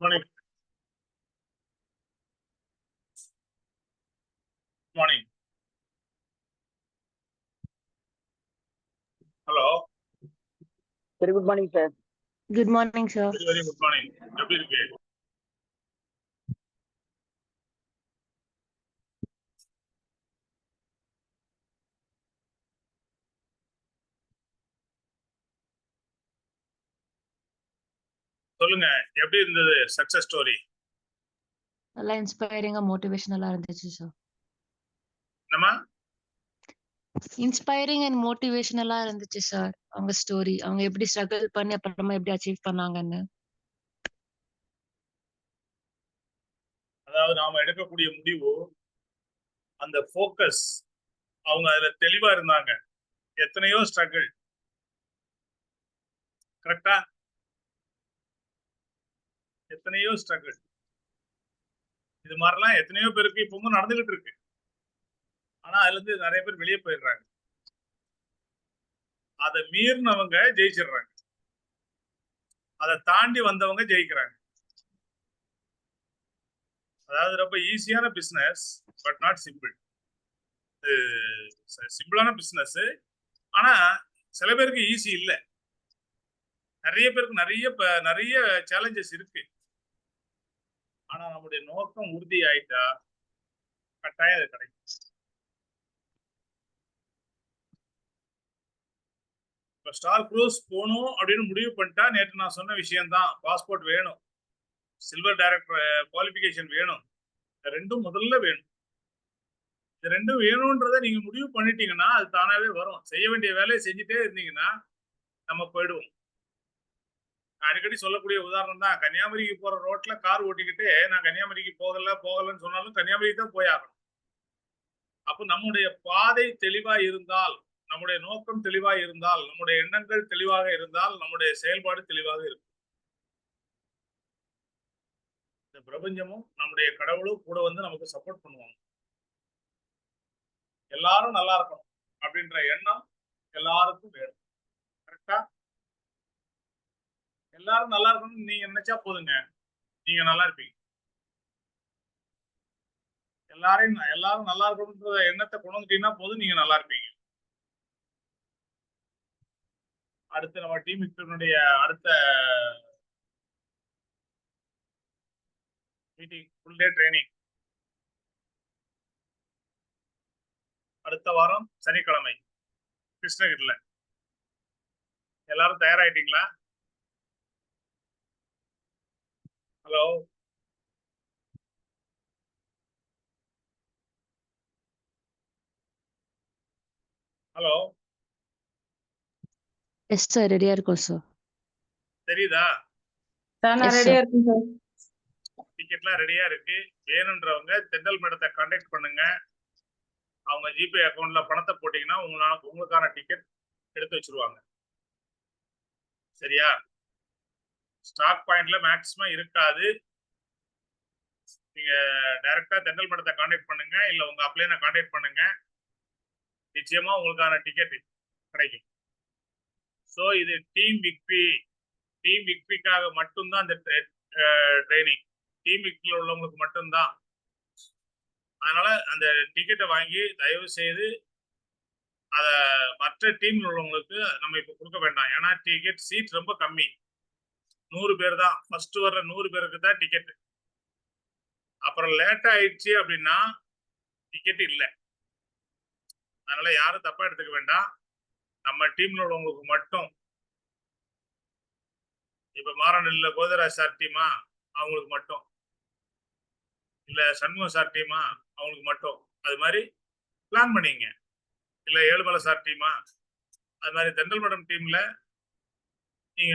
Morning. Morning. Hello. Very good morning, sir. Good morning, sir. Very good morning. எப்படி இருக்கு? சொல்லுங்க, எப்படி இருந்தது சக்சஸ் ஸ்டோரி? நல்லா இன்ஸ்பைரிங்கா மோட்டிவேஷனலா இருந்துச்சு சார். என்னம்மா? இன்ஸ்பைரிங் அண்ட் மோட்டிவேஷனலா இருந்துச்சு சார். அவங்க ஸ்டோரி. அவங்க எப்படி ஸ்ட்ரகிள் பண்ணி அப்புறமா எப்படி அச்சீவ் பண்ணாங்கன்னு. அதாவது நாம எடுக்கக்கூடிய முடிவு, அந்த ஃபோக்கஸ், அவங்க அதுல தெளிவா இருந்தாங்க. எத்தனையோ ஸ்ட்ரகிள். கரெக்டா? எத்தனையோ ஸ்ட்ரகிள். இது மாதிரிலாம் எத்தனையோ பேருக்கு இப்பவும் நடந்துகிட்டு இருக்கு. ஆனா அதுல இருந்து நிறைய பேர் வெளியே போயிடுறாங்க. அதை மீறினவங்க ஜெயிச்சிடுறாங்க. அதை தாண்டி வந்தவங்க ஜெயிக்கிறாங்க. அதாவது ரொம்ப ஈஸியான பிசினஸ், பட் நாட் சிம்பிள். சிம்பிளான பிசினஸ், ஆனா சில பேருக்கு ஈஸி இல்ல. நிறைய பேருக்கு நிறைய சேலஞ்சஸ் இருக்கு. ஆனா நம்முடைய நோக்கம் உறுதி ஆயிட்டா கட்டாயம் அது கிடைக்கும். இப்ப ஸ்டார் குரூஸ் போகணும் அப்படின்னு முடிவு பண்ணிட்டா, நேற்று நான் சொன்ன விஷயம் தான், பாஸ்போர்ட் வேணும், சில்வர் டைரக்டர் குவாலிபிகேஷன் வேணும், ரெண்டும் முதல்ல வேணும். இது ரெண்டும் வேணும்ன்றதை நீங்க முடிவு பண்ணிட்டீங்கன்னா அது தானாவே வரும். செய்ய வேண்டிய வேலையை செஞ்சுட்டே இருந்தீங்கன்னா நம்ம போயிடுவோம். அடிக்கடி சொல்லக்கூடிய உதாரணம் தான், கன்னியாகுமரிக்கு போற ரோட்ல கார் ஓட்டிக்கிட்டு நான் கன்னியாகுமரிக்கு போகலன்னு சொன்னாலும் கன்னியாகுமரிக்கு தான் போய் ஆகணும். அப்போ நம்முடைய பாதை தெளிவா இருந்தால், நம்முடைய நோக்கம் தெளிவா இருந்தால், நம்முடைய எண்ணங்கள் தெளிவாக இருந்தால், நம்முடைய செயல்பாடு தெளிவாக இருக்கும். இந்த பிரபஞ்சமும் நம்முடைய கடவுளும் கூட வந்து நமக்கு சப்போர்ட் பண்ணுவாங்க. எல்லாரும் நல்லா இருக்கணும் அப்படின்ற எண்ணம் எல்லாருக்கும் வேணும். கரெக்டா? எல்லாரும் நல்லா இருக்கணும்னு நீங்க நினைச்சா போதுங்க, நீங்க நல்லா இருப்பீங்க. எல்லாரும் நல்லா இருக்கணும்ன்ற எண்ணத்தை கொண்டு வந்துட்டீங்கன்னா போதும், நீங்க நல்லா இருப்பீங்க. அடுத்து நம்ம டீம் விக்டருடைய அடுத்த மீட்டிங், ஃபுல் டே ட்ரைனிங் அடுத்த வாரம் சனிக்கிழமை கிருஷ்ணகிரில. எல்லாரும் தயாராயிட்டீங்களா? ஹலோ, ஹலோ, எஸ் சார், ரெடியா இருக்கோம் சார். தெரியுதா? ரெடியா இருக்கும் சார். டிக்கெட்லாம் ரெடியா இருக்கு. வேணுன்றவங்க தென்றல் மேடத்தை கான்டாக்ட் பண்ணுங்க. அவங்க ஜிபே அக்கௌண்ட்ல பணத்தை போட்டீங்கன்னா உங்களுக்கான டிக்கெட் எடுத்து வச்சிருவாங்க. சரியா? ஸ்டாக் பாயிண்ட்ல மேக்சிமம் இருக்காது. நீங்க டைரக்டா தென்றல் மேடத்தை கான்டாக்ட் பண்ணுங்க, இல்ல உங்க அப்ளைனை கான்டாக்ட் பண்ணுங்க. நிச்சயமா உங்களுக்கான டிக்கெட் கிடைக்கும். ஸோ இது டீம் விக்டரிக்காக மட்டும்தான் இந்த ட்ரைனிங். டீம் விக்டரியில் உள்ளவங்களுக்கு மட்டும்தான். அதனால அந்த டிக்கெட்டை வாங்கி தயவு செய்து அதை மற்ற டீம்ல உள்ளவங்களுக்கு நம்ம இப்ப கொடுக்க வேண்டாம். ஏன்னா டிக்கெட் சீட் ரொம்ப கம்மி, 100 பேர் தான். ஃபர்ஸ்ட் வர்ற 100 பேருக்கு தான் டிக்கெட். அப்புறம் லேட் ஆயிடுச்சு அப்படின்னா டிக்கெட் இல்லை. அதனால யாரும் தப்பா எடுத்துக்க வேண்டாம். நம்ம டீம்ல உள்ளவங்களுக்கு மட்டும். இப்ப மாறனில் கோதராஜ் சார் டீமா, அவங்களுக்கு மட்டும். இல்ல சண்முகம் சார் டீமா, அவங்களுக்கு மட்டும். அது மாதிரி பிளான் பண்ணிங்க. இல்ல ஏழுமலை சார் டீமா, அது மாதிரி தென்றல் மேடம் டீம்ல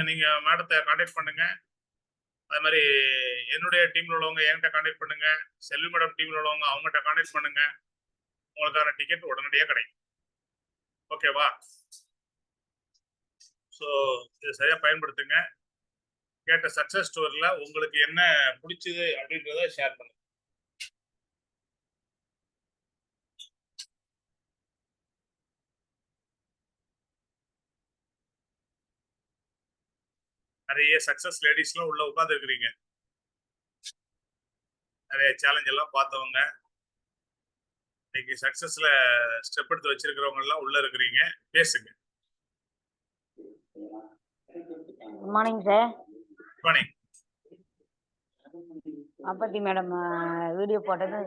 நீங்க மேடத்தை கான்டாக்ட் பண்ணுங்க. அது மாதிரி என்னுடைய டீம்ல உள்ளவங்க என்கிட்ட கான்டாக்ட் பண்ணுங்க. செல்வி மேடம் டீம்ல உள்ளவங்க அவங்ககிட்ட கான்டாக்ட் பண்ணுங்க. உங்களுக்கான டிக்கெட் உடனடியாக கிடைக்கும். ஓகேவா? ஸோ இதை சரியா பயன்படுத்துங்க. கேட்ட சக்சஸ் ஸ்டோரியில உங்களுக்கு என்ன பிடிச்சது அப்படின்றத ஷேர் பண்ணுங்க. நிறைய சக்சஸ் லேடிஸ்லாம் உள்ள உட்கார்ந்து இருக்கிறீங்க. நிறைய சேலஞ்ச் எல்லாம் பார்த்தவங்க, இன்னைக்கு சக்சஸ்ல ஸ்டெப் எடுத்து வச்சிருக்கிறவங்க எல்லாம் உள்ள இருக்கிறீங்க. பேசுங்க. Good morning sir. மார்னிங். பாப்பாத்தி மேடம் வீடியோ போட்டது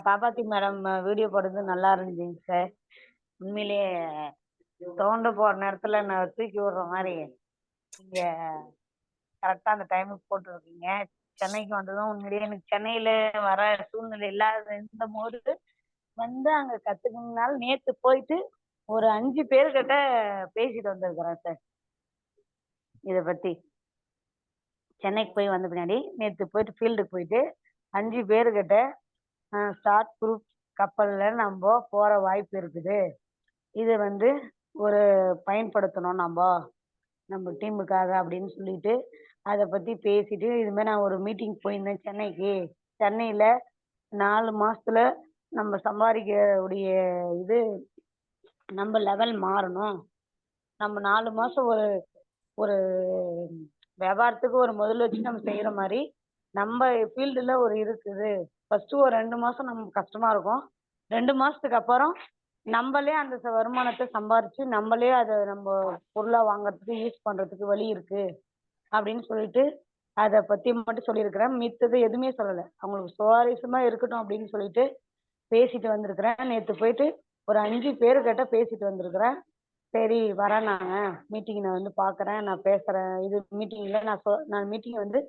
பாப்பாத்தி மேடம் வீடியோ போட்டது நல்லா இருந்துச்சுங்க சார். உண்மையிலேயே தோண்ட போற நேரத்துல நான் தூக்கி விடுற மாதிரி நீங்க கரெக்டா அந்த டைமுக்கு போட்டுருக்கீங்க. சென்னைக்கு வந்ததும் உண்மையிலேயே எனக்கு சென்னையில வர சூழ்நிலை இல்லாத இருந்த போது வந்து அங்க கத்துக்கணும்னால நேத்து போயிட்டு ஒரு 5 பேர்கிட்ட பேசிட்டு வந்திருக்கிறேன் சார். இதை பத்தி சென்னைக்கு போய் வந்த பின்னாடி நேற்று போயிட்டு ஃபீல்டுக்கு போயிட்டு 5 பேர்கிட்ட ஸ்டார்ட் குரூப் கப்பல்ல நம்ம போற வாய்ப்பு இருக்குது, இதை வந்து ஒரு பயன்படுத்தணும் நம்ம டீமுக்காக அப்படின்னு சொல்லிட்டு அதை பத்தி பேசிட்டு இதுமாதிரி நான் ஒரு மீட்டிங் போயிருந்தேன் சென்னைக்கு. சென்னையில 4 மாசத்துல நம்ம சம்பாதிக்கக்கூடிய இது நம்ம லெவல் மாறணும். நம்ம 4 மாசம் ஒரு ஒரு வியாபாரத்துக்கு ஒரு முதல் வச்சு நம்ம செய்யற மாதிரி நம்ம ஃபீல்டுல ஒரு இருக்குது. ஃபர்ஸ்ட் ஒரு 2 மாசம் நமக்கு கஷ்டமா இருக்கும். 2 மாசத்துக்கு அப்புறம் நம்மளே அந்த வருமானத்தை சம்பாரிச்சு நம்மளே அதை நம்ம பொருளா வாங்குறதுக்கு யூஸ் பண்றதுக்கு வழி இருக்கு அப்படின்னு சொல்லிட்டு அதை பத்தி மட்டும் சொல்லியிருக்கிறேன். மித்தது எதுவுமே சொல்லலை. அவங்களுக்கு சுவாரஸ்யமா இருக்கட்டும் அப்படின்னு சொல்லிட்டு பேசிட்டு வந்திருக்கிறேன். நேற்று போயிட்டு ஒரு 5 பேருக்கிட்ட பேசிட்டு வந்திருக்கிறேன். சரி வரேன், நான் மீட்டிங் நான் வந்து பார்க்குறேன், நான் பேசுகிறேன். இது மீட்டிங்கில் நான் மீட்டிங் வந்து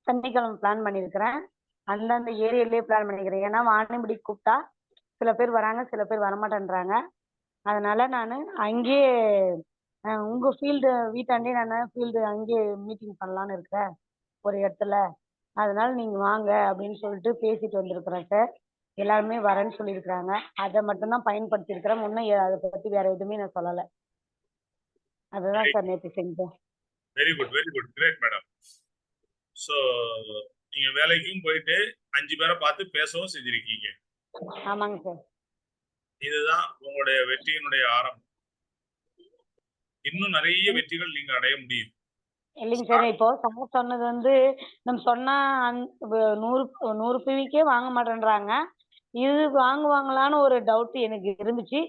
சனிக்கிழமை பிளான் பண்ணியிருக்கிறேன். அந்தந்த ஏரியாலேயே பிளான் பண்ணிக்கிறேன். ஏன்னா வாணிபடி கூப்பிட்டா சில பேர் வராங்க, சில பேர் வரமாட்டேன்றாங்க. அதனால நான் அங்கேயே உங்கள் ஃபீல்டு வீட்டாண்டே நான் ஃபீல்டு அங்கேயே மீட்டிங் பண்ணலான்னு இருக்கிறேன் ஒரு இடத்துல. அதனால நீங்கள் வாங்க அப்படின்னு சொல்லிட்டு பேசிட்டு வந்திருக்கிறேன் சார். எல்லாருமே வரேன்னு சொல்லியிருக்கிறாங்க. அதை மட்டும்தான் பயன்படுத்தியிருக்கிறேன். முன்னே அதை பற்றி வேற எதுவுமே நான் சொல்லலை. அதுதான் சார் நேற்று செஞ்சேன். Very good, very good, great madam. So நீங்க வேலைக்கும் போயிட்டு 5 பேரை பார்த்து பேசவும் செஞ்சிருக்கீங்க. ஆமாங்க சார். இதுதான் உங்களுடைய வெற்றியினுடைய ஆரம்பம். இன்னும் நிறைய வெற்றிகள் நீங்க அடைய முடியும். இல்லைங்க சார், இப்போ சார் சொன்னது வந்து நம்ம சொன்னா 100 பிவிக்கே வாங்க மாட்டேன்றாங்க. இது வாங்குவாங்களான்னு ஒரு டவுட் எனக்கு இருந்துச்சு.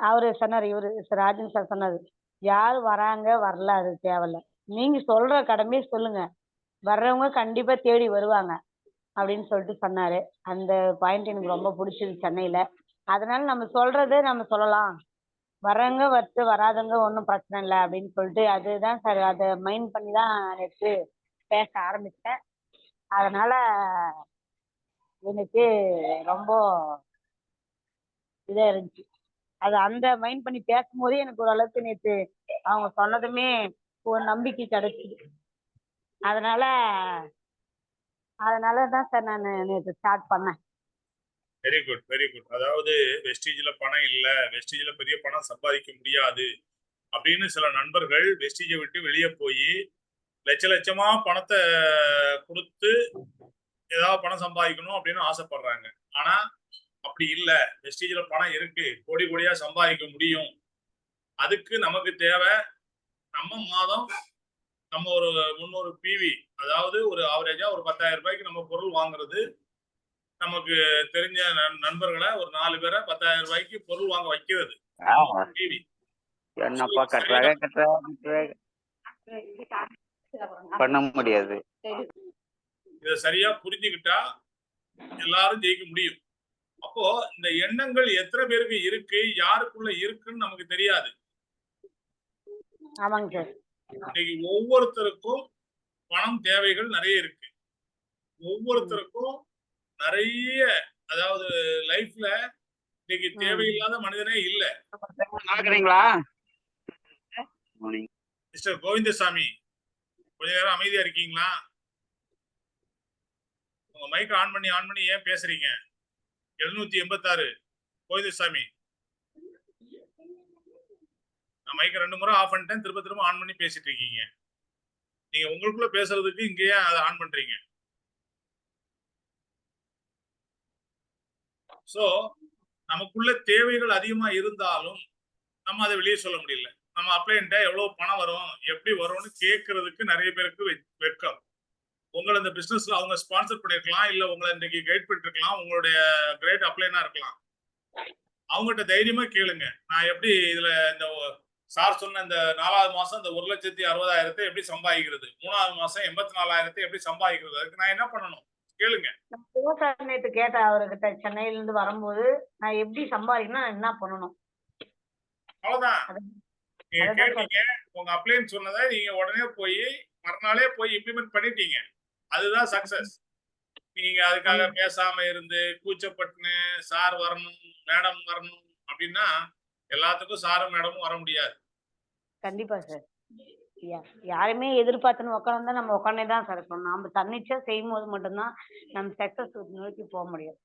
அவரு சொன்னாரு, இவரு ராஜன் சார் சொன்னாரு, யாரு வராங்க வரல அது தேவையில்ல, நீங்க சொல்ற கடமையை சொல்லுங்க, வர்றவங்க கண்டிப்பா தேடி வருவாங்க அப்படின்னு சொல்லிட்டு சொன்னாரு. அந்த பாயிண்ட் எனக்கு ரொம்ப பிடிச்சது சென்னையில. அதனால நம்ம சொல்றதை நம்ம சொல்லலாம், வர்றவங்க வரட்டு, வராதவங்க ஒன்றும் பிரச்சனை இல்லை அப்படின்னு சொல்லிட்டு அதுதான் சார். அதை மைண்ட் பண்ணி தான் நேற்று பேச ஆரம்பித்தேன். அதனால எனக்கு ரொம்ப இதாக இருந்துச்சு. அது அந்த மைண்ட் பண்ணி பேசும்போதே எனக்கு ஓரளவுக்கு நேற்று அவங்க சொன்னதுமே ஒரு நம்பிக்கை கிடைச்சிது. அதனால தான் சார் நான் நேற்று ஸ்டார்ட் பண்ணேன். Very good, very good. அதாவது வெஸ்டீஜ்ல பணம் இல்ல, வெஸ்டீஜ்ல பெரிய பணம் சம்பாதிக்க முடியாது அப்படின்னு சில நண்பர்கள் வெஸ்டீஜை விட்டு வெளியே போய் லட்சமா பணத்தை கொடுத்து ஏதாவது பணம் சம்பாதிக்கணும் அப்படின்னு ஆசைப்படுறாங்க. ஆனா அப்படி இல்ல, வெஸ்டீஜ்ல பணம் இருக்கு, கோடி கோடியா சம்பாதிக்க முடியும். அதுக்கு நமக்கு தேவை நம்ம மாதம் நம்ம ஒரு 300 பிவி, அதாவது ஒரு ஆவரேஜா ஒரு 10,000 ரூபாய்க்கு நம்ம பொருள் வாங்குறது. நமக்கு தெரிஞ்ச நண்பர்களை ஒரு 4 பேரை 10,000 ரூபாய்க்கு பொருள் வாங்க வைக்கிறது. என்னப்பா கட்டுறாங்க பண்ண முடியாது. இத சரியா புரிஞ்சுக்கிட்டா எல்லாரும் ஜெயிக்க முடியும். அப்போ இந்த எண்ணங்கள் எத்தனை பேருக்கு இருக்கு, யாருக்குள்ள இருக்குன்னு நமக்கு தெரியாது. ஆமாங்க சார். இன்னைக்கு ஒவ்வொருத்தருக்கும் பணம் தேவைகள் நிறைய இருக்கு. ஒவ்வொருத்தருக்கும் நிறைய, அதாவது லைஃப்ல இன்னைக்கு தேவையில்லாத மனிதனே இல்ல. நடக்கிறீங்களா மிஸ்டர் கோவிந்தசாமி, கொஞ்ச நேரம் அமைதியா இருக்கீங்களா? உங்க மைக் ஆன் பண்ணி ஏன் பேசுறீங்க? 786 கோவிந்தசாமி, நான் மைக்க 2 முறை ஆஃப் பண்ணிட்டேன், திரும்ப ஆன் பண்ணி பேசிட்டு இருக்கீங்க. நீங்க உங்களுக்குள்ள பேசுறதுக்கு இங்கேயே அதை ஆன் பண்றீங்க. சோ நமக்குள்ள தேவைகள் அதிகமா இருந்தாலும் நம்ம அதை வெளியே சொல்ல முடியல. நம்ம அப்ளைன்ட்ட எவ்வளவு பணம் வரும், எப்படி வரும்னு கேட்கறதுக்கு நிறைய பேருக்கு வெட்கம். உங்களை இந்த பிசினஸ்ல அவங்க ஸ்பான்சர் பண்ணிருக்கலாம், இல்ல உங்களை இன்னைக்கு கைட் பண்ணிருக்கலாம், உங்களுடைய கிரேட் அப்ளைனா இருக்கலாம். அவங்ககிட்ட தைரியமா கேளுங்க. நான் எப்படி இதுல இந்த சார் சொன்ன இந்த 4வது மாசம் இந்த 1,60,60,000 எப்படி சம்பாதிக்கிறது, 3வது மாசம் 84,000 எப்படி சம்பாதிக்கிறது, அதுக்கு நான் என்ன பண்ணணும் கேளுங்க. சார் நேற்று கேட்டேன் அவர்கிட்ட, சென்னையில இருந்து வரும்போது நான் எப்படி சம்பாதிக்கணும், என்ன பண்ணணும், அவ்வளவுதான். நீங்க கேட்டீங்க, உங்க அப்ளைன்னு சொன்னதை நீங்க உடனே போய் மறுநாளே போய் இம்ப்ளிமெண்ட் பண்ணிட்டீங்க. அதுதான் சக்சஸ். நீங்க அதுக்காக பேசாம இருந்து கூச்சப்பட்டுன்னு சார் வரணும் மேடம் வரணும் அப்படின்னா எல்லாத்துக்கும் சாரும் மேடமும் வர முடியாது. கண்டிப்பா சார். யாருமே எதிர்பார்த்துன்னு உட்காந்து நம்ம உட்காந்தே தான் சார் இருக்கணும். நம்ம தன்னிச்சா செய்யும் போது மட்டும்தான் நம்ம சக்சஸ் நோக்கி போக முடியும்.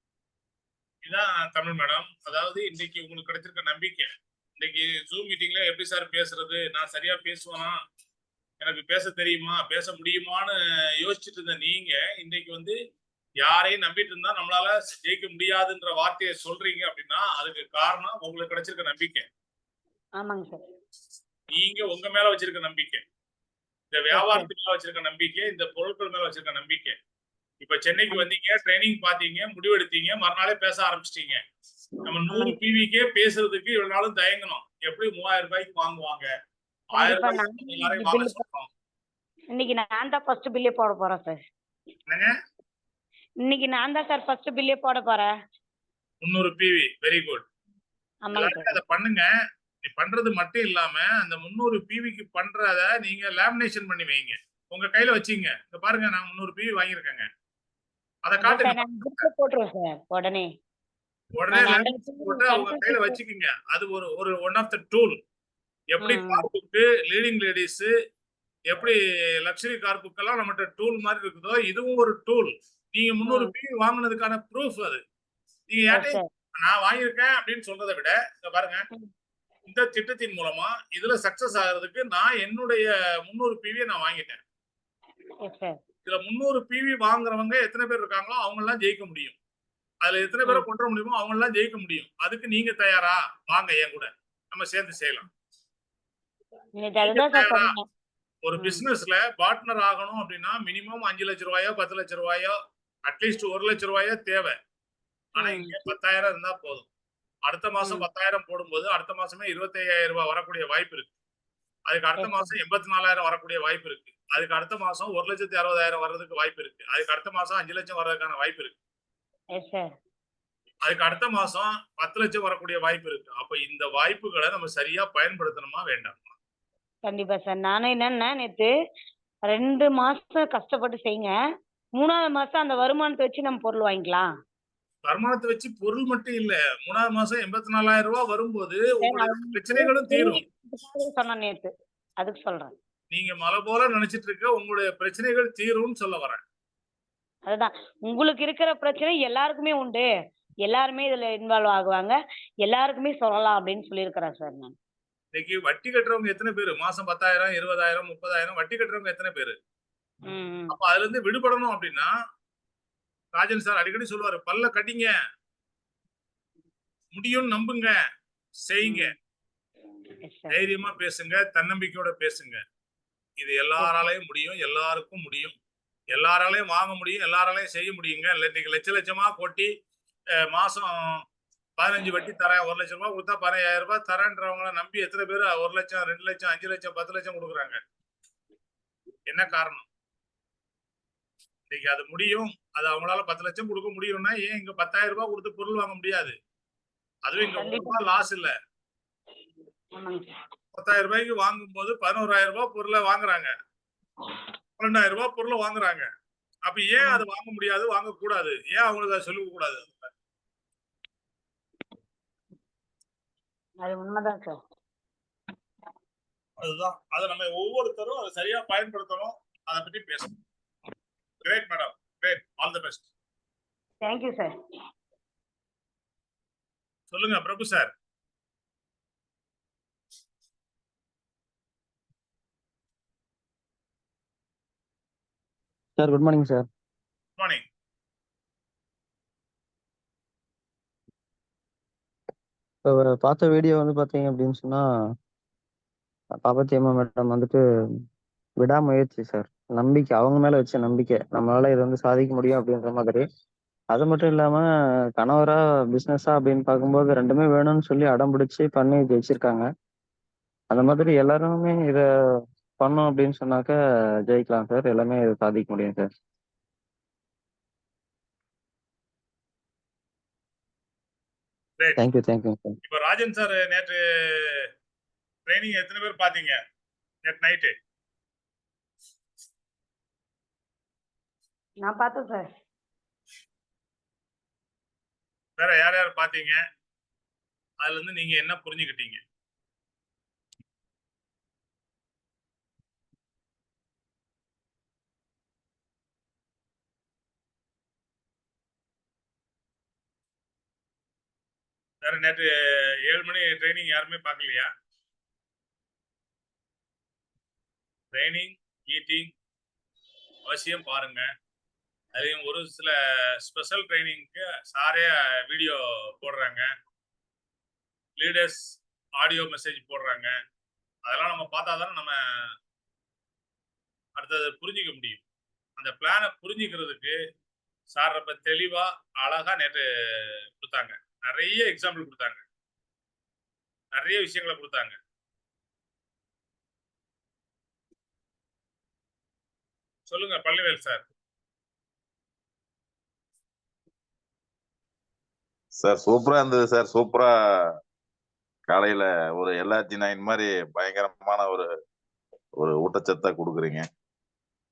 இதான் தமிழ் மேடம். அதாவது இன்னைக்கு உங்களுக்கு கிடைச்சிருக்க நம்பிக்கை. இன்னைக்கு ஜூம் மீட்டிங்ல எப்படி சார் பேசுறது, நான் சரியா பேசுவேனா, எனக்கு பேச தெரியுமா, பேச முடியுமான்னு யோசிச்சுட்டு இருந்த நீங்க இன்னைக்கு வந்து யாரையும் நம்பிட்டு இருந்தா நம்மளால ஜெயிக்க முடியாதுன்ற வார்த்தையை சொல்றீங்க அப்படின்னா அதுக்கு காரணம் உங்களுக்கு கிடைச்சிருக்க நம்பிக்கை. ஆமாங்க சார். நீங்க உங்க மேல வச்சிருக்க நம்பிக்கை, இந்த வியாபாரத்துக்கு மேல வச்சிருக்க நம்பிக்கை, இந்த பொருட்கள் மேல வச்சிருக்க நம்பிக்கை. இப்ப சென்னைக்கு வந்தீங்க, ட்ரைனிங் பாத்தீங்க, முடிவெடுத்தீங்க, மறுநாளே பேச ஆரம்பிச்சிட்டீங்க. நம்ம 100 பிவிக்கே பேசுறதுக்கு இவ்வளவு நாளும் தயங்கணும். எப்படி 3000 ரூபாய்க்கு வாங்குவாங்க, 1000 ரூபாய்க்கு எல்லாரையும் வாங்க சொல்றோம். இன்னைக்கு நான் தான் ஃபர்ஸ்ட் பில்லே போட போறேன் சார். என்னங்க? இன்னைக்கு நான் தான் சார் ஃபர்ஸ்ட் பில்லே போட போறேன். 300 பிவி. Very good. ஆமாங்க சார். அதை பண்ணுங்க. நீ பண்றது மட்டும் இல்லாம அந்த 300 பிவிக்கு பண்றத நீங்க லேமினேஷன் பண்ணி வைங்க, உங்க கையில வச்சுங்க. இங்க பாருங்க, நான் 300 பிவி வாங்கியிருக்கேங்க, அதை காட்டுங்க. போட்டுருவோம் சார் உடனே. உடனே போட்டு அவங்க கையில வச்சுக்கோங்க. அது ஒரு ஒன் ஆஃப் த டூல். எப்படி கார் புக்கு, லீடிங் லேடிஸ், எப்படி லக்ஸரி கார் புக்கெல்லாம் நம்மகிட்ட டூல் மாதிரி இருக்குதோ இதுவும் ஒரு டூல். நீங்க 300 பிவி வாங்கினதுக்கான ப்ரூஃப் அது. நீங்க யார்ட்டையும் நான் வாங்கியிருக்கேன் அப்படின்னு சொல்றதை விட இங்க பாருங்க, இந்த திட்டத்தின் மூலமா இதுல சக்சஸ் ஆகிறதுக்கு நான் என்னுடைய 300 பிவியை நான் வாங்கிட்டேன். இதுல 300 பிவி வாங்குறவங்க எத்தனை பேர் இருக்காங்களோ அவங்க எல்லாம் ஜெயிக்க முடியும். அதுல எத்தனை பேரை கொண்டு வர முடியுமோ அவங்க எல்லாம் ஜெயிக்க முடியும். அதுக்கு நீங்க தயாரா? வாங்க என் கூட நம்ம சேர்ந்து செய்யலாம். ஒரு பிசினஸ்ல பார்ட்னர் ஆகணும் அப்படின்னா மினிமம் 5 லட்சம் ரூபாயோ 10 லட்சம் ரூபாயோ அட்லீஸ்ட் 1 லட்சம் ரூபாயோ தேவை. ஆனா இங்க 10,000 இருந்தா போதும். அடுத்த மாசம் 10,000 போடும்போது அடுத்த மாசமே 25,000 ரூபாய் வரக்கூடிய வாய்ப்பு இருக்கு. அதுக்கு அடுத்த மாசம் 84,000 வரக்கூடிய வாய்ப்பு இருக்கு. அதுக்கு அடுத்த மாசம் 1,60,000 வர்றதுக்கு வாய்ப்பு இருக்கு. அதுக்கு அடுத்த மாசம் 5 லட்சம் வர்றதுக்கான வாய்ப்பு இருக்கு. அதுக்கு அடுத்த மாசம் 10 லட்சம் வரக்கூடிய வாய்ப்பு இருக்கு. அப்ப இந்த வாய்ப்புகளை நம்ம சரியா பயன்படுத்தணுமா வேண்டாமா? கண்டிப்பா சார். நானும் என்னன்னா நேத்து 2 மாசம் கஷ்டப்பட்டு செய்யுங்க, 3வது மாசம் அந்த வருமானத்தை வச்சு நம்ம பொருள் வாங்கிக்கலாம். வருமானத்தை வச்சு பொருள் மட்டும் இல்ல, 3வது மாசம் 84,000 ரூபாய் வரும்போது உங்களுடைய பிரச்சனைகளும் தீரும். சொன்ன நேத்து அதுக்கு சொல்றேன். நீங்க மலை போல நினைச்சிட்டு இருக்க உங்களுடைய பிரச்சனைகள் தீரும்னு சொல்ல வரேன். அதுதான், உங்களுக்கு இருக்கிற பிரச்சனை எல்லாருக்குமே உண்டு, எல்லாருமே இதுல இன்வால்வ் ஆகுவாங்க, எல்லாருக்குமே சொல்லலாம் அப்படின்னு சொல்லியிருக்கிறேன் சார் நான். இன்னைக்கு வட்டி கட்டுறவங்க எத்தனை பேரு? மாசம் 10,000, 20,000, 30,000 வட்டி கட்டுறவங்க எத்தனை பேரு? அப்ப அதுல இருந்து விடுபடணும் அப்படின்னா ராஜன் சார் அடிக்கடி சொல்லுவாரு, பல்ல கட்டிங்க, முடியும், நம்புங்க, செய்யுங்க, தைரியமா பேசுங்க, தன்னம்பிக்கையோட பேசுங்க. இது எல்லாராலையும் முடியும், எல்லாருக்கும் முடியும், எல்லாராலையும் வாங்க முடியும், எல்லாராலையும் செய்ய முடியுங்க. இன்னைக்கு லட்ச லட்சமா கொட்டி மாசம் 15 வட்டி தரேன், 1 லட்சம் ரூபாய் கொடுத்தா 15,000 ரூபாய் தரேன்றவங்கள நம்பி எத்தனை பேர் 1 லட்சம், 2 லட்சம், 5 லட்சம், 10 லட்சம் கொடுக்குறாங்க? என்ன காரணம்? இன்னைக்கு அது முடியும், அது அவங்களால 10 லட்சம் கொடுக்க முடியும்னா ஏன் இங்க 10,000 ரூபாய் கொடுத்து பொருள் வாங்க முடியாது? அதுவும் இங்க 1 ரூபாய் லாஸ் இல்ல. 10,000 ரூபாய்க்கு வாங்கும் போது 11,000 ரூபாய் பொருளை வாங்குறாங்க, 12,000 ரூபாய் பொருளை வாங்குறாங்க. அப்ப ஏன் அது வாங்க முடியாது, வாங்கக்கூடாது? ஏன் அவங்களுக்கு அதை சொல்லிக்க கூடாது? அது உண்மைதான் சார். அதுதான், அதை நம்ம ஒவ்வொருத்தரும் அதை சரியா பயன்படுத்தணும், அதை பத்தி பேசணும். Great madam, great, all the best. Thank you sir. சொல்லுங்க Prabhu sir. Sir good morning sir. Good morning. இப்போ பார்த்த வீடியோ வந்து பார்த்தீங்க அப்படின்னு சொன்னா பாப்பத்தி அம்மா மேடம் வந்துட்டு விடாமுயற்சி சார். நம்பிக்கை அவங்க மேல வச்ச நம்பிக்கை. நம்மளால இத வந்து சாதிக்க முடியும் அப்படின்ற மாதிரி. அது மட்டும் இல்லாம கணவரா, பிசினஸா அப்படின்னு பார்க்கும்போது 2மே வேணும்னு சொல்லி அடம் பிடிச்சு பண்ணி ஜெயிச்சிருக்காங்க. அந்த மாதிரி எல்லாருமே இத பண்ணோம் அப்படின்னு சொன்னாக்க ஜெயிக்கலாம் சார். எல்லாமே இத சாதிக்க முடியும் சார். Great. Thank you sir. இப்ப ராஜன் சார் நேற்று ட்ரைனிங் எத்தனை பேர் பாத்தீங்க நேற்று நைட்டு? நான் பார்த்தேன் சார். வேற யார் யார் பாத்தீங்க? அதுல இருந்து நீங்க என்ன புரிஞ்சுக்கிட்டீங்க? வேற நேற்று 7 மணி ட்ரைனிங் யாருமே பார்க்கலையா? ட்ரைனிங் மீட்டிங் அவசியம் பாருங்க. அதுலயும் ஒரு சில ஸ்பெஷல் ட்ரைனிங்க்கு சாரே வீடியோ போடுறாங்க, லீடர்ஸ் ஆடியோ மெசேஜ் போடுறாங்க. அதெல்லாம் நம்ம பார்த்தா தானே நம்ம அடுத்தது புரிஞ்சிக்க முடியும். அந்த பிளானை புரிஞ்சுக்கிறதுக்கு சார் ரொம்ப தெளிவா அழகா நேற்று கொடுத்தாங்க. நிறைய எக்ஸாம்பிள் கொடுத்தாங்க, நிறைய விஷயங்களை கொடுத்தாங்க. சொல்லுங்க பழனிவேல் சார். சார் சூப்பரா இருந்தது சார். சூப்பரா காலையில ஒரு LRG9 மாதிரி பயங்கரமான ஒரு ஒரு ஊட்டச்சத்தா கொடுக்குறீங்க.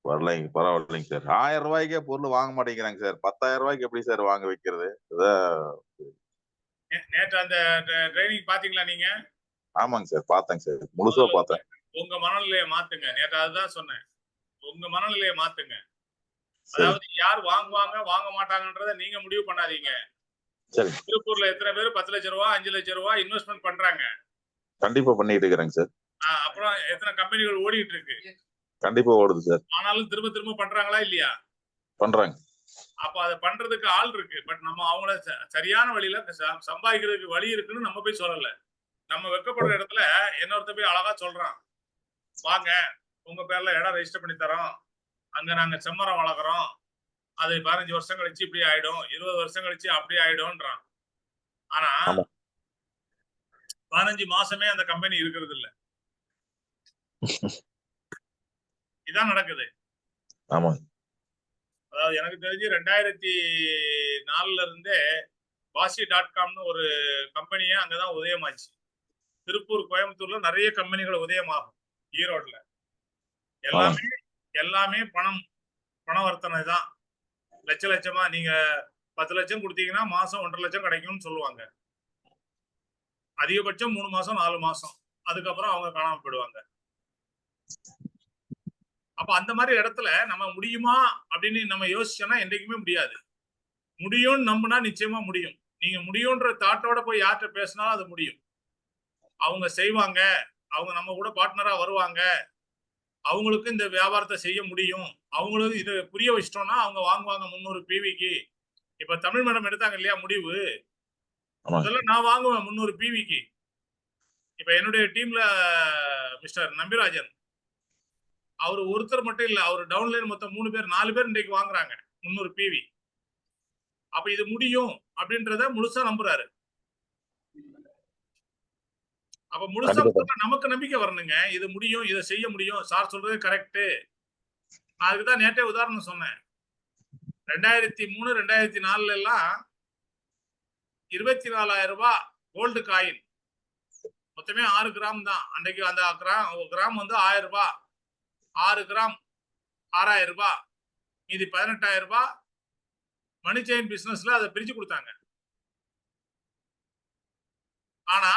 வரலைங்க, பரவாயில்லைங்க சார். 1000 ரூபாய்க்கே பொருள் வாங்க மாட்டேங்கிறாங்க சார். 10,000 ரூபாய்க்கு எப்படி சார் வாங்க வைக்கிறது? நேற்று அந்த ட்ரைனிங் பாத்தீங்களா நீங்க? ஆமாங்க சார், பார்த்தேங்க சார், முழுசா பார்த்தேன். உங்க மனநிலையை மாத்துங்க. நேற்று அதுதான் சொன்னேன், உங்க மனநிலையை மாத்துங்க. அதாவது யார் வாங்குவாங்க வாங்க மாட்டாங்கன்றத நீங்க முடிவு பண்ணாதீங்க. சரி. திருப்பூர்ல எத்தனை பேர் 10 லட்சம் ரூபாய் 5 லட்சம் ரூபாய் இன்வெஸ்ட்மெண்ட் பண்றாங்க? கண்டிப்பா பண்ணிட்டு இருக்கிறேங்க சார். அப்புறம் எத்தனை கம்பெனிகள் ஓடிட்டு இருக்கு? கண்டிப்பா ஓடுது சார். ஆனாலும் திரும்ப திரும்ப பண்றாங்களா இல்லையா? பண்றாங்க. அப்ப அதை பண்றதுக்கு ஆள் இருக்கு. பட் நம்ம அவங்கள சரியான வழியில சம்பாதிக்கிறதுக்கு வழி இருக்குன்னு நம்ம போய் சொல்லல. நம்ம வெக்கப்படுற இடத்துல இன்னொருத்த போய் அழகா சொல்றான், வாங்க உங்க பேர்ல இடம் ரெஜிஸ்டர் பண்ணி தரோம், அங்க நாங்க செம்மரம் வளர்க்குறோம், அது 15 வருஷம் கழிச்சு இப்படி ஆயிடும், 20 வருஷம் கழிச்சு அப்படி ஆயிடும்ன்றான். ஆனா 15 மாசமே அந்த கம்பெனி இருக்கிறது இல்ல. இதான் நடக்குது. ஆமா. அதாவது எனக்கு தெரிஞ்சு 2004ல இருந்தே Vaasi.comனு ஒரு கம்பெனியே அங்கதான் உதயமாச்சு. திருப்பூர், கோயம்புத்தூர்ல நிறைய கம்பெனிகள் உதயமாகும். ஈரோட்ல எல்லாமே பணவர்த்தனை தான். லட்சமா நீங்க 10 லட்சம் கொடுத்தீங்கன்னா மாசம் 1.5 லட்சம் கிடைக்கும்னு சொல்லுவாங்க. அதிகபட்சம் 3 மாசம் 4 மாசம், அதுக்கப்புறம் அவங்க காணாம போயிடுவாங்க. அப்ப அந்த மாதிரி இடத்துல நம்ம முடியுமா அப்படின்னு நம்ம யோசிச்சோம்னா என்றைக்குமே முடியாது. முடியும்னு நம்பினா நிச்சயமா முடியும். நீங்க முடியும்ன்ற தாட்டோட போய் யார்கிட்ட பேசினாலும் அது முடியும். அவங்க செய்வாங்க, அவங்க நம்ம கூட பார்ட்னரா வருவாங்க, அவங்களுக்கு இந்த வியாபாரத்தை செய்ய முடியும், அவங்களுக்கு இதை புரிய வச்சிட்டோம்னா அவங்க வாங்குவாங்க 300 PVக்கு. இப்ப தமிழ் மேடம் எடுத்தாங்க இல்லையா முடிவு, முதல்ல நான் வாங்குவேன் 300 PVக்கு. இப்ப என்னுடைய டீம்ல மிஸ்டர் நம்பிராஜன், அவர் ஒருத்தர் மட்டும் இல்ல, அவர் டவுன்லைன் மொத்தம் 3 பேர் 4 பேர் இன்றைக்கு வாங்குறாங்க 300 PV. அப்ப இது முடியும் அப்படின்றத முழுசா நம்புறாரு. அப்ப முழுசா நமக்கு நம்பிக்கை வரணுங்க, இது முடியும், இதை செய்ய முடியும், சார் சொல்றது கரெக்ட். அதுக்குதான் நேற்றே உதாரணம் சொன்னேன். 2003 2004 எல்லாம் 24,000 ரூபாய் கோல்டு காயின், மொத்தமே 6 கிராம் தான் அன்றைக்கு. அந்த கிராம் வந்து 1000 ரூபாய், 6 கிராம் 6000 ரூபாய், மீதி 18,000 ரூபாய் மணி செயின் பிசினஸ்ல அதை பிரிச்சு கொடுத்தாங்க. ஆனா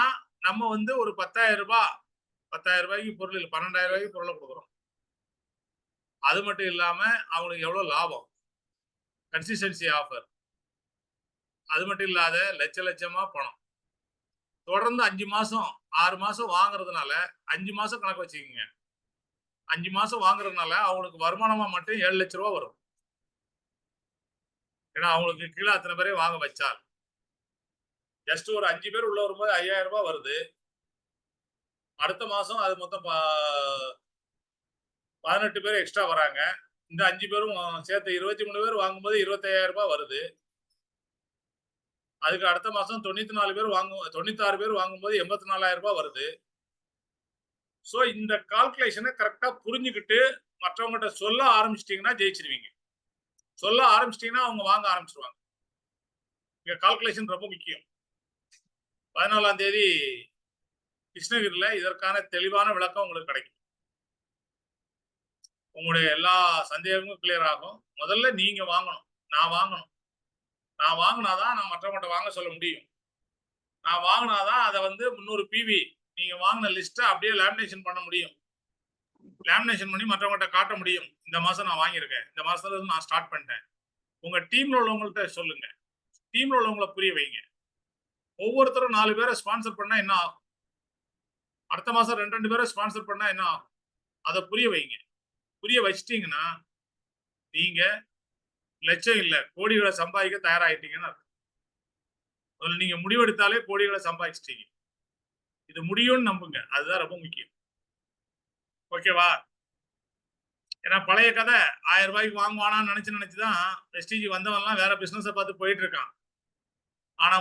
நம்ம வந்து ஒரு 10,000 ரூபாய்க்கு பொருள் இல்லை, 12,000 ரூபாய்க்கு பொருளை கொடுக்குறோம். அது மட்டும் இல்லாம அவங்களுக்கு எவ்வளவு லாபம், கன்சிஸ்டன்சி ஆஃபர், அது மட்டும் இல்லாத லட்சமா பணம் தொடர்ந்து 5 மாசம் 6 மாசம் வாங்குறதுனால 5 மாசம் கணக்கு வச்சுக்கோங்க. 5 மாசம் வாங்குறதுனால அவங்களுக்கு வருமானமா மட்டும் 7 லட்சம் ரூபாய் வரும். ஏன்னா அவங்களுக்கு கீழே அத்தனை பேரே வாங்க வச்சால் ஜஸ்ட் ஒரு 5 பேர் உள்ள வரும்போது 5,000 ரூபாய் வருது. அடுத்த மாசம் அது மொத்தம் 18 பேர் எக்ஸ்ட்ரா வராங்க. இந்த 5 பேரும் சேர்த்து 23 பேர் வாங்கும்போது 25,000 ரூபாய் வருது. அதுக்கு அடுத்த மாசம் 94 பேர் 96 பேர் வாங்கும்போது 84,000 ரூபாய் வருது. சோ இந்த கால்குலேஷனை கரெக்டா புரிஞ்சுக்கிட்டு மற்றவங்ககிட்ட சொல்ல ஆரம்பிச்சிட்டீங்கன்னா ஜெயிச்சிருவீங்க. சொல்ல ஆரம்பிச்சிட்டீங்கன்னா அவங்க வாங்க ஆரம்பிச்சிருவாங்க. இங்க கால்குலேஷன் ரொம்ப முக்கியம். 14ஆம் தேதி கிருஷ்ணகிரியில இதற்கான தெளிவான விளக்கம் உங்களுக்கு கிடைக்கும். உங்களுடைய எல்லா சந்தேகமும் கிளியர் ஆகும். முதல்ல நீங்க வாங்கணும். நான் வாங்கணும். நான் வாங்கினாதான் நான் மற்றவங்கள்ட்ட வாங்க சொல்ல முடியும். நான் வாங்கினாதான் அதை 300 பிவி நீங்க வாங்கின லிஸ்ட்டை அப்படியே லேமினேஷன் பண்ண முடியும். லேமினேஷன் பண்ணி மற்றவங்கள்ட்ட காட்ட முடியும். இந்த மாசம் நான் வாங்கியிருக்கேன். இந்த மாசத்துல இருந்து நான் ஸ்டார்ட் பண்ணிட்டேன். உங்க டீம்ல உள்ளவங்கள்ட்ட சொல்லுங்க. டீம்ல உள்ளவங்களை புரிய வைங்க. ஒவ்வொருத்தரும் 4 பேரை ஸ்பான்சர் பண்ணா என்ன ஆகும்? அடுத்த மாசம் 2 பேரை ஸ்பான்சர் பண்ணா என்ன ஆகும்? அதை புரிய வைங்க. புரிய வச்சிட்டீங்கன்னா நீங்க லட்சம் இல்ல கோடிகளை சம்பாதிக்க தயாராகிட்டீங்கன்னு அர்த்தம். நீங்க முடிவெடுத்தாலே கோடிகளை சம்பாதிச்சிட்டீங்க. இது முடியும்னு நம்புங்க. அதுதான் ரொம்ப முக்கியம். ஓகேவா? ஏன்னா பழைய கதை 1000 ரூபாய்க்கு வாங்குவானான்னு நினைச்சுதான் வெஸ்டீஜ் வந்தவன்லாம் வேற பிசினஸை பார்த்து போயிட்டு இருக்கான். ஆனா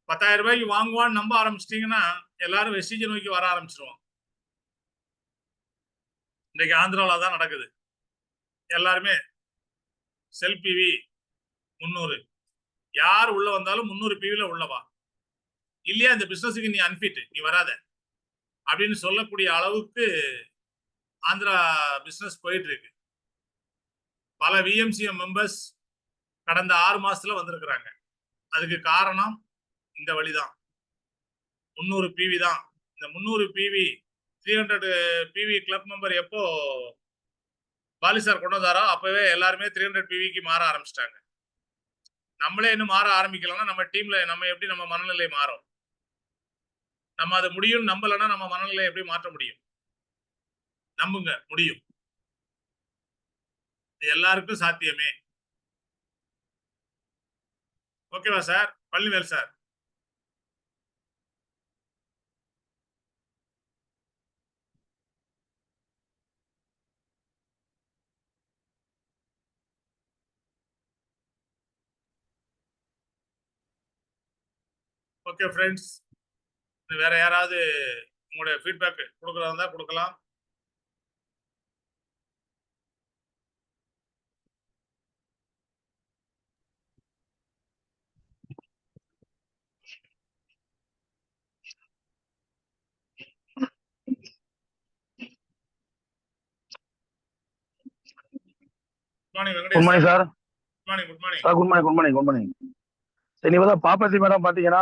10,000 ரூபாய்க்கு வாங்குவான்னு நம்ப ஆரம்பிச்சிட்டீங்கன்னா எல்லாரும் வெஸ்டீஜ் நோக்கி வர ஆரம்பிச்சிருவாங்க. இன்னைக்கு ஆந்திராவில் தான் நடக்குது. எல்லாருமே செல் பிவி 300 யார் உள்ள வந்தாலும் 300 பிவில உள்ளவா இல்லையா, இந்த பிசினஸுக்கு நீ அன்ஃபிட், நீ வராத அப்படின்னு சொல்லக்கூடிய அளவுக்கு ஆந்திரா பிசினஸ் போயிட்டு இருக்கு. பல விஎம்சிஎம் மெம்பர்ஸ் கடந்த 6 மாசத்துல வந்திருக்கிறாங்க. அதுக்கு காரணம் இந்த வழிதான். 300 பிவி தான். இந்த 300 பிவி 300 பிவி கிளப் மெம்பர் எப்போ பாலி சார் கொண்டு வந்தாரோ அப்பவே எல்லாருமே 300 பிவிக்கு மாற ஆரம்பிச்சிட்டாங்க. நம்மளே இன்னும் மாற ஆரம்பிக்கலன்னா நம்ம டீம்ல நம்ம எப்படி நம்ம மனநிலை மாறும்? நம்ம அது முடியும் நம்பலன்னா நம்ம மனநிலை எப்படி மாற்ற முடியும்? நம்புங்க, முடியும். எல்லாருக்கும் சாத்தியமே. ஓகேவா sir? Palanivel sir. Okay friends, வேற யாராவது உங்களுடைய ஃபீட்பேக் கொடுக்கறதா இருந்தா கொடுக்கலாம். Good morning sir. Good morning. Good morning sir good morning. Good morning. Good morning. சரி, நீங்க தான் பாப்பாத்தி மேடம் பாத்தீங்கன்னா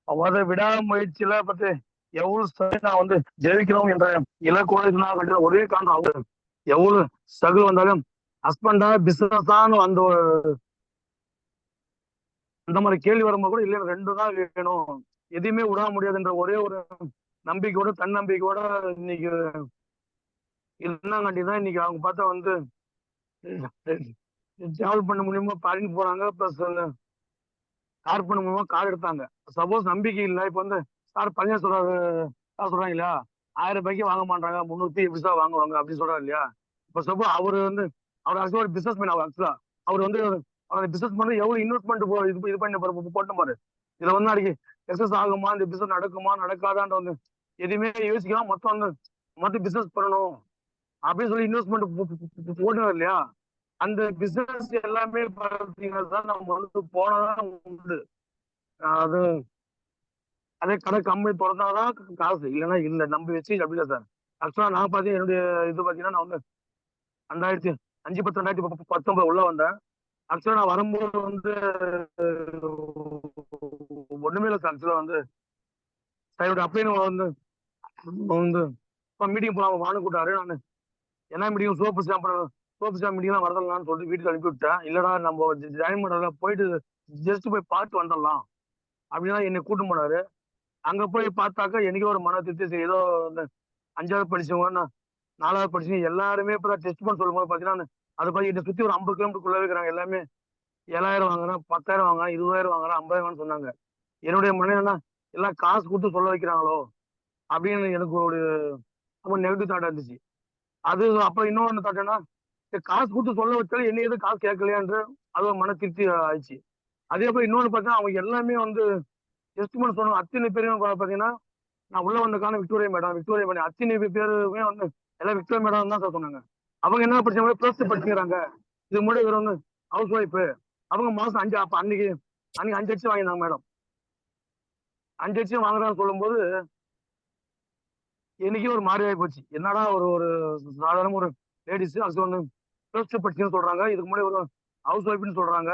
அவத விடாமுயற்சியில பத்தி எவ்வளவு நான் ஜெயிக்கணும் என்ற இலக்கோடு ஒரே காரணம் அவங்க எவ்வளவு ஸ்ட்ரகிள் வந்தாலும் ஹஸ்பண்டா பிசினஸ் தான் அந்த மாதிரி கேள்வி வரும்போது கூட இல்லை 2 தான் வேணும், எதையுமே விட முடியாதுன்ற ஒரே ஒரு நம்பிக்கையோட தன்னம்பிக்கையோட இன்னைக்கு இருந்தாங்காண்டிதான் இன்னைக்கு அவங்க பார்த்தா டிராவல் பண்ண முடியுமா பாரின் போறாங்க. பிளஸ் கார் பண்ண முடியுமா கார் எடுத்தாங்க. சப்போஸ் நம்பிக்கை இல்லை, இப்ப சார் பையன் சொல்றாங்க இல்லையா, 1000 ரூபாய்க்கு வாங்க மாட்டாங்க, 300 எப்படி சார் வாங்குவாங்க அப்படின்னு சொல்றாரு இல்லையா. இப்ப சப்போஸ் அவர் அவர் ஆக்சுவலா ஒரு பிசினஸ் மேன். ஆக்சுவலா அவர் அவர் பிசினஸ் பண்ணி எவ்வளவு இன்வெஸ்ட்மெண்ட் இது பண்ணி போட்டு பாரு. இதுல அன்னைக்கு எக்ஸஸ் ஆகுமா, இந்த பிசினஸ் நடக்குமா நடக்காதான்ற எதுவுமே யோசிக்கலாம். மொத்தம் பிசினஸ் பண்ணணும் அப்படின்னு சொல்லி இன்வெஸ்ட்மெண்ட் போடுவார் இல்லையா. அந்த பிசினஸ் எல்லாமே பார்த்தீங்கன்னா நம்ம போனதான் உண்டு. அது அதே கடை கம்பெனி திறந்தாதான் காசு, இல்லைன்னா இல்லை. நம்பி வச்சு அப்படி இல்லை சார். ஆக்சுவலா நான் பார்த்தீங்கன்னா என்னுடைய இது பார்த்தீங்கன்னா நான் 2005-10-2019 உள்ள வந்தேன். ஆக்சுவலா நான் வரும்போது ஒண்ணுமே இல்லை சார். ஆக்சுவலா சார் அப்படின்னு மீட்டிங் போலாம் வாங்க கூட்டாரு. நான் என்ன மீட்டிங் சோப்பு ஸ்டாம்ப் மீட்டிங்லாம் வரதலாம்னு சொல்லிட்டு வீட்டுக்கு அனுப்பி விட்டேன். இல்லடா நம்ம ஜாயின் பண்ணல, போயிட்டு ஜஸ்ட் போய் பார்த்து வந்துடலாம் அப்படின்னா என்னை கூட்டு போனாரு. அங்க போய் பார்த்தாக்கா எனக்கு ஒரு மன திருப்தி. ஏதோ 5வது படிச்சவங்க 4வது படிச்சவங்க எல்லாருமே இப்ப டெஸ்ட் பண்ண சொல்லும் போது பாத்தீங்கன்னா அதை பார்த்து என்னை சுத்தி ஒரு 50 கிலோமீட்டருக்குள்ளே இருக்கிறாங்க. எல்லாமே 7,000 வாங்குறேன், 10,000 வாங்குறேன், 20,000 வாங்குறேன், 50,000 சொன்னாங்க. என்னுடைய மனைவினா எல்லாம் காசு கொடுத்து சொல்ல வைக்கிறாங்களோ அப்படின்னு எனக்கு ஒரு ரொம்ப நெகட்டிவ் தாட்டா இருந்துச்சு. அது அப்ப இன்னொன்னு தாட்டேன்னா, காசு கொடுத்து சொல்ல வச்சாலும் என்ன எதுவும் காசு கேட்கலையான்ற அது ஒரு மன திருப்தி ஆயிடுச்சு. அதே போல இன்னொன்னு பார்த்தா அவங்க எல்லாமே வந்து எஸ்டிமேட் சொன்னாங்க. அத்தனை பேரும் பார்த்தீங்கன்னா நான் உள்ள வந்த காரணம் விக்டோரியா மேடம் அத்தனை பேருமே வந்து எல்லாம் விக்டோரியா மேடம் தான் சார் சொன்னாங்க. அவங்க என்ன படிச்சாங்க, ப்ளஸ் படிச்சுக்கிறாங்க. இது முன்னாடி இவர் வந்து ஹவுஸ் ஒய்ஃபு. அவங்க மாசம் 5 அப்ப அன்னைக்கு 5 லட்சம் வாங்கினாங்க மேடம். 5 லட்சம் வாங்குறான்னு சொல்லும்போது எனக்கே ஒரு மாதிரி ஆகி போச்சு. என்னடா ஒரு சாதாரண ஒரு லேடிஸ் அது வந்து ப்ளஸ் படிச்சுன்னு சொல்றாங்க, இதுக்கு முன்னாடி ஒரு ஹவுஸ் ஒய்ஃப்னு சொல்றாங்க.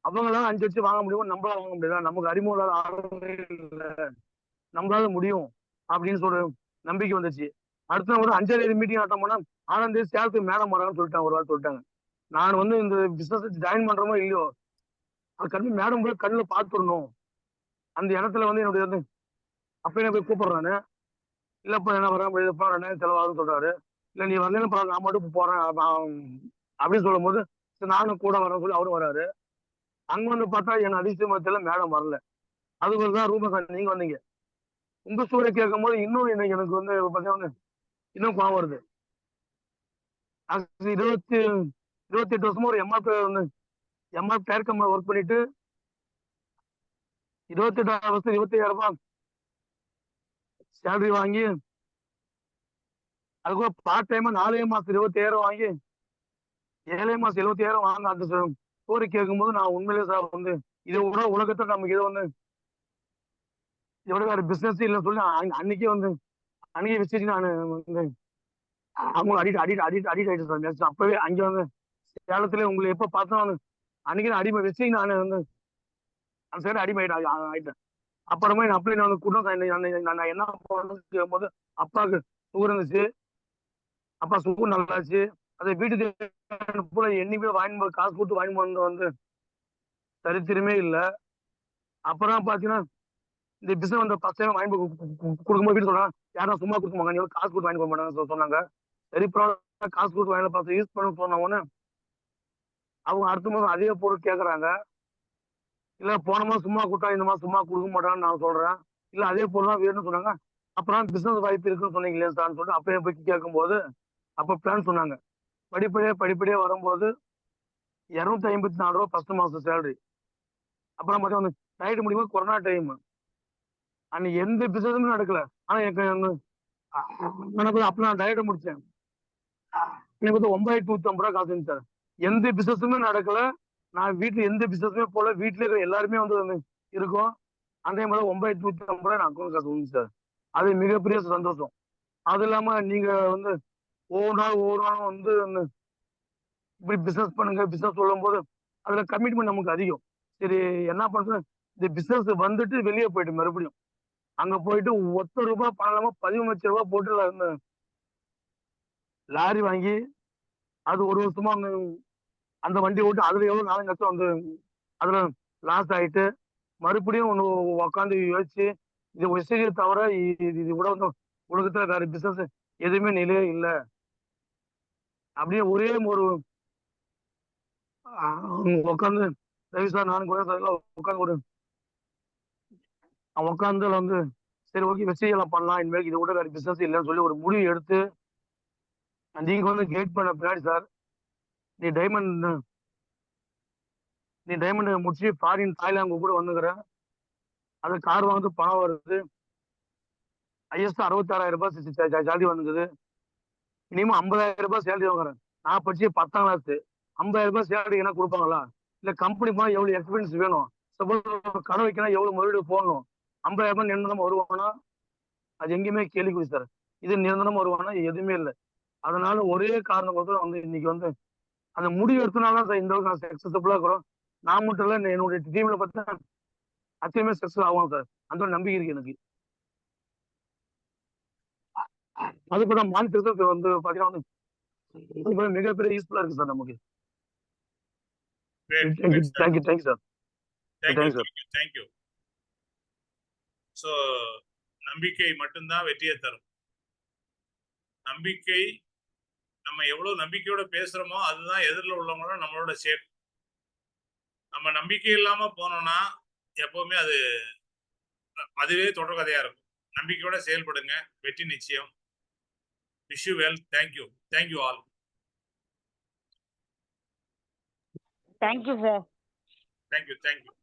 அவங்களால 5 லட்சம் வாங்க முடியும், நம்மளால வாங்க முடியாது, நமக்கு அறிமுகம் இல்லாத ஆளுமே இல்லை, நம்மளால முடியும் அப்படின்னு சொல்ற நம்பிக்கை வந்துச்சு. அடுத்த ஒரு 5ஆம் தேதி மீட்டிங் ஆட்டம் போனா 6ஆம் தேதி சேலத்துக்கு மேடம் வராங்கன்னு சொல்லிட்டாங்க. ஒரு வாரம் சொல்லிட்டாங்க. நான் வந்து இந்த பிசினஸ் ஜாயின் பண்றோமோ இல்லையோ அது கண்ணு மேடம் போய் கண்ணுல பார்த்துடணும். அந்த இடத்துல வந்து என்னுடைய வந்து அப்ப என்ன போய் கூப்பிடுறானு, இல்லப்பா என்ன வரேன் 2000 செலவாகுன்னு சொல்றாரு. இல்ல நீ வரலன்னு பரவாயில்ல, நான் மட்டும் போறேன் அப்படின்னு சொல்லும் போது நானும் கூட வரேன்னு சொல்லி அவரும் வராரு. அங்க வந்து பார்த்தா என் அதிசயமத்துல மேடம் வரல. அதுதான் ரூபா நீங்க வந்தீங்க. உங்க ஸ்டோரி கேட்கும் போது இன்னும் எனக்கு வந்து பார்த்தீங்கன்னா இன்னும் கோவம் வருது. 28 வருஷமா ஒரு எம்ஆர்பி டயர் கம்பெனி ஒர்க் பண்ணிட்டு 28 வருஷம் 25,000 ரூபாய் சேலரி வாங்கி அதுக்கு பார்ட் டைமா 4 மாசம் 25,000 வாங்கி 7 மாசம் 70,000 வாங்க அந்த ஸ்டோரி கேட்கும்போது நான் உண்மையிலே சார் வந்து இதை விட உலகத்தை நமக்கு இதை வந்து இதோட வேற பிசினஸ் இல்லைன்னு சொல்லி அன்னைக்கே வந்து அன்னைக்கே வச்சுட்டு நான் வந்து அவங்க அடிட் ஆயிட்டு சார். அப்பவே அங்க வந்து சேலத்துல உங்களை எப்ப பார்த்தோம் அன்னைக்கு அடிமை வச்சு நான் வந்து அந்த சைடு அடிமை ஆயிட்டேன். அப்புறமா என் அப்படி நான் குடும்பம் நான் என்ன பண்ணும் போது அப்பாவுக்கு சுகர் இருந்துச்சு. அப்பா சுகர் நல்லாச்சு. அதை வீட்டுக்கு போல எண்ணிக்கை வாங்கி காசு போட்டு வாங்கி வந்து சரித்திரமே இல்லை. அப்புறம் பாத்தீங்கன்னா இந்த பிசினஸ் வந்து ஃபர்ஸ்ட் டைம் வாங்கி கொடுக்கும்போது வீட்டு சொன்னாங்க, யாரும் சும்மா கொடுக்குமாங்க, நீங்க காசு கொடுத்து வாங்கி போக மாட்டாங்க சொன்னாங்க. சரி காசு கொடுத்து வாங்கி பார்த்து யூஸ் பண்ண சொன்ன உடனே அவங்க அடுத்த மாதம் அதே பொருள் கேட்கறாங்க. இல்ல போன மாதம் சும்மா கொடுத்தா இந்த மாதம் சும்மா கொடுக்க மாட்டான்னு நான் சொல்றேன். இல்ல அதே பொருள் தான் வேணும்னு சொன்னாங்க. அப்புறம் பிசினஸ் வாய்ப்பு இருக்குன்னு சொன்னீங்களே சார்னு சொல்லிட்டு அப்பயே போய் கேட்கும்போது அப்ப பிளான் சொன்னாங்க. படிப்படியா வரும்போது 254 ரூபா ஃபர்ஸ்ட் மாசம் சேலரி. அப்புறம் மட்டும் வந்து டயட் முடியும்போது கொரோனா டைம் அன்னைக்கு எந்த பிசினஸுமே நடக்கல. ஆனா எனக்கு அப்ப நான் டயட்டை முடிச்சேன். எனக்கு வந்து 950 ரூபா காசு இருந்துச்சு சார். எந்த பிசினஸுமே நடக்கல. நான் வீட்டுல எந்த பிசினஸுமே போல, வீட்டுல இருக்கிற எல்லாருமே வந்து இருக்கும். அதே மாதிரி 950 ரூபாய் நான் அக்கௌண்ட் காசு வந்துச்சு சார். அது மிகப்பெரிய சந்தோஷம். அது இல்லாம நீங்க வந்து ஒவ்வொரு நாளும் வந்து இப்படி பிசினஸ் பண்ணுங்க பிசினஸ் சொல்லும் போது அதுல கமிட்மெண்ட் நமக்கு அதிகம். சரி என்ன பண்றது, இந்த பிசினஸ் வந்துட்டு வெளியே போயிட்டு மறுபடியும் அங்க போயிட்டு ₹1 பணம் இல்லாம 13 லட்சம் ரூபாய் போட்டு லாரி வாங்கி அது ஒரு வருஷமா அந்த வண்டி ஓட்டு அதுல எவ்வளவு 4 லட்சம் வந்து அதுல லாஸ் ஆயிட்டு மறுபடியும் ஒண்ணு உட்காந்து யோசிச்சு இது விஷயத்தை தவிர இது கூட வந்து உலகத்துல வேற பிசினஸ் எதுவுமே நிலையே இல்லை அப்படியே ஒரே ஒரு உட்காந்து ரவி சார் நானும் கூட உட்காந்து உட்காந்து வந்து சரி ஓகே விஷயம்லாம் பண்ணலாம், இனிமேல் இதை விட வேற பிசினஸ் இல்லைன்னு சொல்லி ஒரு முடிவு எடுத்து நீங்க வந்து கேட் பண்ண பின்னாடி சார் நீ டைமண்ட் முடிச்சு ஃபாரின் தாய்லாந்து கூட வந்துக்கிற அது கார் வாங்க பணம் வருது. ஹையஸ்ட் 66,000 ரூபாய் சேலரி வந்துக்குது. மினிமம் 50,000 ரூபாய் சேலரி வாங்குறேன். நான் படிச்சு 10ஆம் கிளாஸ் 50,000 ரூபாய் சேலரி என்ன கொடுப்பாங்களா? இல்ல கம்பெனி போனா எவ்வளவு எக்ஸ்பீரியன்ஸ் வேணும்? சப்போஸ் கடை வைக்கணும் எவ்வளவு முதலீடு போடணும்? 50,000 ரூபாய் நிரந்தரமா வருவானா? அது எங்கேயுமே கேள்விக்குறி சார். இது நிரந்தரமா வருவானா? எதுவுமே இல்லை. அதனால ஒரே காரணம் வந்து இன்னைக்கு வந்து அந்த முடிவு எடுத்தனால சார் இந்த அளவுக்கு நான் சக்சஸ்ஃபுல்லா இருக்கிறோம். நான் மட்டும் இல்ல என்னுடைய டீம்ல பார்த்தா அச்சயமே சக்சஸ் ஆகும் சார். அந்த ஒரு நம்பிக்கை இருக்கு எனக்கு. அதுக்கு தான் மானிட்டர் வந்து பாத்தீங்கன்னா வந்து மிகப்பெரிய யூஸ்ஃபுல்லா இருக்கு சார் நமக்கு. Thank you sir. தேங்க்யூ. ஸோ நம்பிக்கை மட்டும்தான் வெற்றியை தரும். நம்பிக்கை நம்ம எவ்வளவு நம்பிக்கையோட பேசுறோமோ அதுதான் எதிரில் உள்ளவங்களும் நம்மளோட சேர்க்கும். நம்ம நம்பிக்கை இல்லாம போனோம்னா எப்பவுமே அது அதுவே தொடர்கதையா இருக்கும். நம்பிக்கையோட செயல்படுங்க, வெற்றி நிச்சயம். Wish you well. Thank you all. Thank you sir. Thank you.